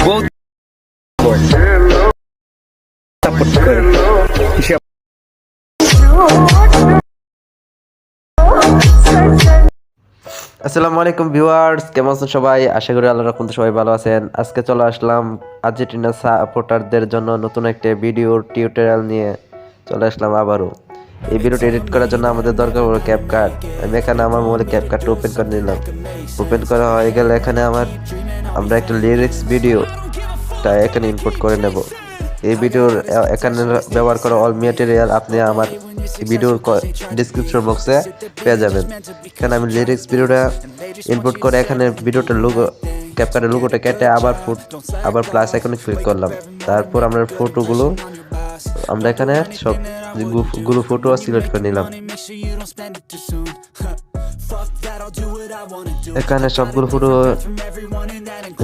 বহুত সাপোর্ট করে। আসসালামু আলাইকুম ভিউয়ার্স, কেমন আছেন সবাই? আশা করি আল্লাহর রহমতে সবাই ভালো আছেন। আজকে চলে আসলাম আর্জেন্টিনা সাপোর্টারদের জন্য নতুন একটা ভিডিও টিউটোরিয়াল নিয়ে চলে আসলাম আবারও। এই ভিডিওটা এডিট করার জন্য আমাদের দরকার হলো ক্যাপকাট। আমি এখানে আমার মোবাইলে ক্যাপকাটটা ওপেন করে নিলাম। ওপেন করা হয়ে গেলে এখানে আমরা একটা লিরিক্স ভিডিওটা এখানে ইনপুট করে নেব। এই ভিডিওর এখানে ব্যবহার করা অল ম্যাটেরিয়াল আপনি আমার ভিডিওর ডিসক্রিপশন বক্সে পেয়ে যাবেন। এখানে আমি লিরিক্স ভিডিওটা ইনপুট করে এখানে ভিডিওটার লোগো ক্যাপকাটের লোগোটা কেটে আবার প্লাস আইকনে ক্লিক করলাম। তারপর আমরা ফটোগুলো আমরা এখানে সবগুলো ফটো সিলেক্ট করে নিলাম। এখানে সবগুলো ফটো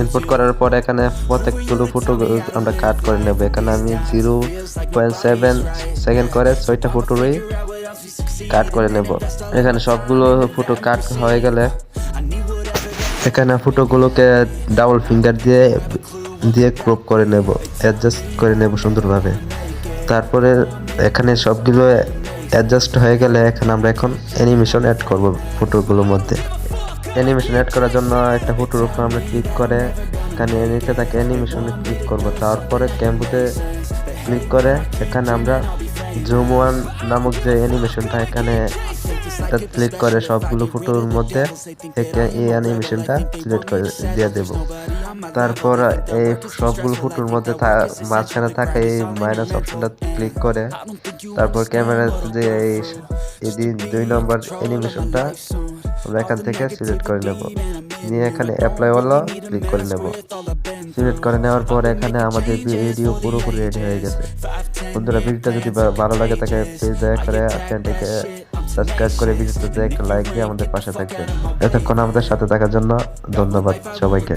ইনপুট করার পর এখানে প্রত্যেকগুলো ফটো আমরা কাট করে নেব। এখানে আমি 0.7 সেকেন্ড করে 6টা ফটোরই কাট করে নেব। এখানে সবগুলো ফটো কাট হয়ে গেলে এখানে ফটোগুলোকে ডাবল ফিঙ্গার দিয়ে ক্রপ করে নেব, অ্যাডজাস্ট করে নেব সুন্দরভাবে। তারপরে এখানে সবগুলো অ্যাডজাস্ট হয়ে গেলে আমরা এখন অ্যানিমেশন অ্যাড করব ফটোগুলোর মধ্যে। অ্যানিমেশন অ্যাড করার জন্য একটা ফটোর উপর আমরা ক্লিক করে এখানে নিচে থাকে অ্যানিমেশনে ক্লিক করব। তারপরে ক্যাম্পুতে ক্লিক করে এখানে আমরা জুম ওয়ান নামক যে অ্যানিমেশনটা এখানে ক্লিক করে সবগুলো ফটোর মধ্যে এই অ্যানিমেশনটা সিলেক্ট করে দিয়ে দেব। তারপর এই সবগুলো ফটোর মধ্যে মাঝখানে থাকা এই মাইনাস অপশনটা ক্লিক করে তারপর ক্যামেরাতে যে এই 2 নম্বর অ্যানিমেশনটা আমরা এখান থেকে সিলেক্ট করে নেব, নিয়ে এখানে অ্যাপ্লাই হলো ক্লিক করে নেব। সিলেক্ট করে নেওয়ার পর এখানে আমাদের ভিডিও পুরোপুরি রেডি হয়ে গেছে। বন্ধুরা, ভিডিওটা যদি ভালো লাগে তাকে প্লিজ দয়া করে চ্যানেলটিকে সাবস্ক্রাইব করে ভিডিওতে একটা লাইক দিয়ে আমাদের পাশে থাকবেন। এতক্ষণ আমাদের সাথে থাকার জন্য ধন্যবাদ সবাইকে।